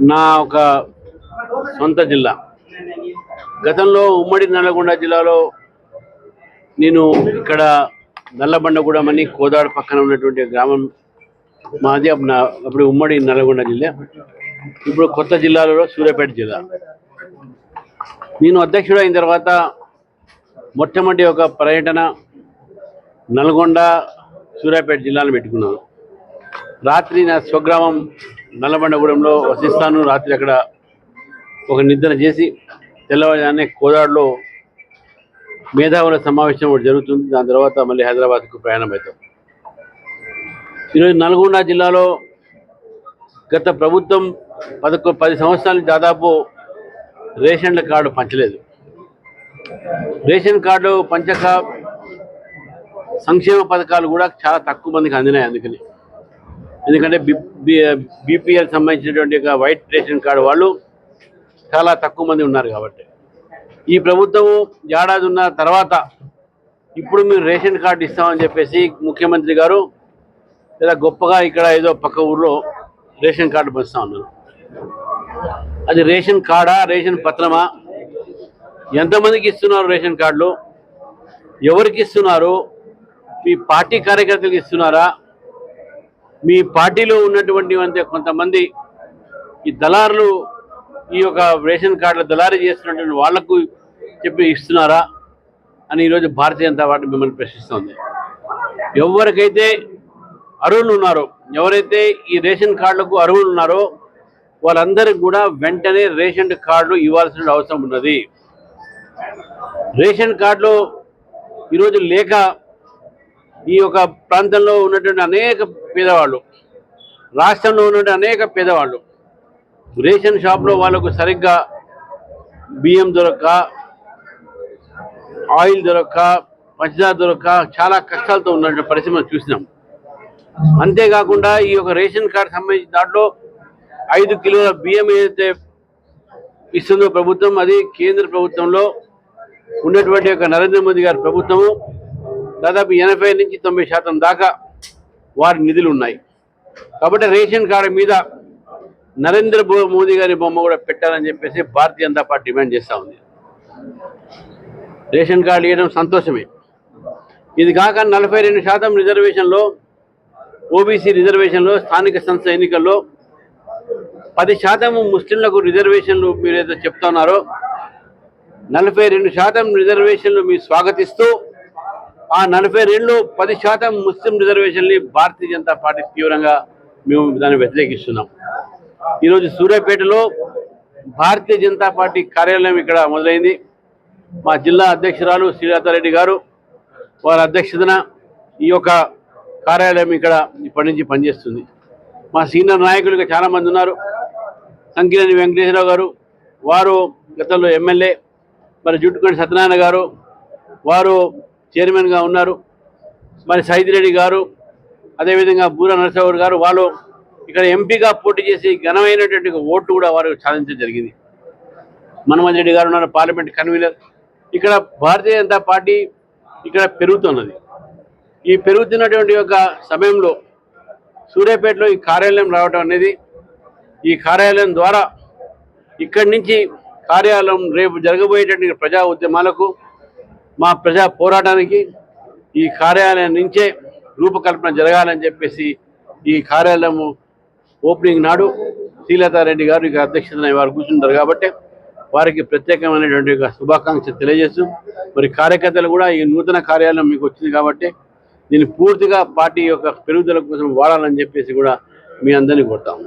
నా ఒక సొంత జిల్లా. గతంలో ఉమ్మడి నల్లగొండ జిల్లాలో నేను ఇక్కడ నల్లబండగూడెం అని కోదాడు పక్కన ఉన్నటువంటి గ్రామం మాది. అప్పుడు ఉమ్మడి నల్లగొండ జిల్లా. ఇప్పుడు కొత్త జిల్లాలో సూర్యాపేట జిల్లా. నేను అధ్యక్షుడు అయిన తర్వాత మొట్టమొదటి ఒక పర్యటన నల్గొండ సూర్యాపేట జిల్లాను పెట్టుకున్నాను. రాత్రి నా స్వగ్రామం నల్లబండగూడెంలో వసిస్తాను. రాత్రి అక్కడ ఒక నిద్ర చేసి తెల్లవారుజామునే కోదాడులో మేధావుల సమావేశం ఒకటి జరుగుతుంది. దాని తర్వాత మళ్ళీ హైదరాబాద్కు ప్రయాణం అవుతాం. ఈరోజు నల్గొండ జిల్లాలో గత ప్రభుత్వం 10 సంవత్సరాలు దాదాపు రేషన్ కార్డు పంచలేదు. రేషన్ కార్డు పంచక సంక్షేమ పథకాలు కూడా చాలా తక్కువ మందికి అందినాయి. ఎందుకంటే బీపీఎల్ సంబంధించినటువంటి ఒక వైట్ రేషన్ కార్డు వాళ్ళు చాలా తక్కువ మంది ఉన్నారు. కాబట్టి ఈ ప్రభుత్వము ఏడాది ఉన్న తర్వాత ఇప్పుడు మీరు రేషన్ కార్డు ఇస్తామని చెప్పేసి ముఖ్యమంత్రి గారు లేదా గొప్పగా ఇక్కడ ఏదో పక్క ఊర్లో రేషన్ కార్డు పంచుతా ఉన్నారు. అది రేషన్ కార్డా, రేషన్ పత్రమా, ఎంతమందికి ఇస్తున్నారు రేషన్ కార్డులు, ఎవరికి ఇస్తున్నారు, మీ పార్టీ కార్యకర్తలకు ఇస్తున్నారా, మీ పార్టీలో ఉన్నటువంటి కొంతమంది ఈ దళారులు ఈ యొక్క రేషన్ కార్డుల దళారీ చేస్తున్నటువంటి వాళ్లకు చెప్పి ఇస్తున్నారా అని ఈరోజు భారతీయ జనతా పార్టీ మిమ్మల్ని ప్రశ్నిస్తోంది. ఎవరికైతే అర్హులు ఉన్నారో, ఎవరైతే ఈ రేషన్ కార్డులకు అర్హులు ఉన్నారో వాళ్ళందరికీ కూడా వెంటనే రేషన్ కార్డులు ఇవ్వాల్సిన అవసరం ఉన్నది. రేషన్ కార్డులు ఈరోజు లేక ఈ యొక్క ప్రాంతంలో ఉన్నటువంటి అనేక పేదవాళ్ళు, రాష్ట్రంలో ఉన్నటువంటి అనేక పేదవాళ్ళు రేషన్ షాప్లో వాళ్ళకు సరిగ్గా బియ్యం దొరక్క, ఆయిల్ దొరక్క, పంచదార దొరక్క చాలా కష్టాలతో ఉన్నటువంటి పరిస్థితి మనం చూసినాం. అంతేకాకుండా ఈ యొక్క రేషన్ కార్డు సంబంధించిన దాంట్లో 5 కిలోల బియ్యం ఏదైతే ఇస్తుందో ప్రభుత్వం, అది కేంద్ర ప్రభుత్వంలో ఉన్నటువంటి యొక్క నరేంద్ర మోదీ గారి ప్రభుత్వము దాదాపు 80 నుంచి 90% దాకా వారి నిధులు ఉన్నాయి. కాబట్టి రేషన్ కార్డు మీద నరేంద్ర మోదీ గారి బొమ్మ కూడా పెట్టాలని చెప్పేసి భారతీయ జనతా పార్టీ డిమాండ్ చేస్తూ ఉంది. రేషన్ కార్డు ఇవ్వడం సంతోషమే. ఇది కాక 42% రిజర్వేషన్లో, ఓబీసీ రిజర్వేషన్లో, స్థానిక సంస్థ ఎన్నికల్లో 10% ముస్లింలకు రిజర్వేషన్లు మీరు ఏదో చెప్తున్నారో 42% రిజర్వేషన్లు మీరు స్వాగతిస్తూ ఆ 42లో 10% ముస్లిం రిజర్వేషన్ని భారతీయ జనతా పార్టీ తీవ్రంగా మేము దాన్ని వ్యతిరేకిస్తున్నాం. ఈరోజు సూర్యాపేటలో భారతీయ జనతా పార్టీ కార్యాలయం ఇక్కడ మొదలైంది. మా జిల్లా అధ్యక్షురాలు శ్రీలతారెడ్డి గారు వారి అధ్యక్షతన ఈ యొక్క కార్యాలయం ఇక్కడ ఇప్పటి నుంచి పనిచేస్తుంది. మా సీనియర్ నాయకులు చాలామంది ఉన్నారు. సంకినేని వెంకటేశ్వరరావు గారు, వారు గతంలో ఎమ్మెల్యే, మరి జుట్టుకొండ సత్యనారాయణ గారు, వారు చైర్మన్గా ఉన్నారు. మరి సైదిరెడ్డి గారు, అదేవిధంగా బూర నరసింహరావు గారు, వాళ్ళు ఇక్కడ ఎంపీగా పోటీ చేసి ఘనమైనటువంటి ఓట్లు కూడా వారు సాధించడం జరిగింది. మనమోహన్ రెడ్డి గారు ఉన్నారు, పార్లమెంట్ కన్వీనర్. ఇక్కడ భారతీయ జనతా పార్టీ ఇక్కడ పెరుగుతున్నది. ఈ పెరుగుతున్నటువంటి యొక్క సమయంలో సూర్యాపేటలో ఈ కార్యాలయం రావడం అనేది, ఈ కార్యాలయం ద్వారా ఇక్కడి నుంచి కార్యాలయం రేపు జరగబోయేటటువంటి ప్రజా ఉద్యమాలకు, మా ప్రజా పోరాటానికి ఈ కార్యాలయం నుంచే రూపకల్పన జరగాలని చెప్పేసి ఈ కార్యాలయం ఓపెనింగ్ నాడు శ్రీలతారెడ్డి గారు ఇక అధ్యక్షతన వారు కూర్చుంటారు. కాబట్టి వారికి ప్రత్యేకమైనటువంటి శుభాకాంక్షలు తెలియజేస్తూ, మరి కార్యకర్తలు కూడా ఈ నూతన కార్యాలయం మీకు వచ్చింది కాబట్టి దీన్ని పూర్తిగా పార్టీ యొక్క పెరుగుదల కోసం వాడాలని చెప్పేసి కూడా మీ అందరినీ కోరుతాము.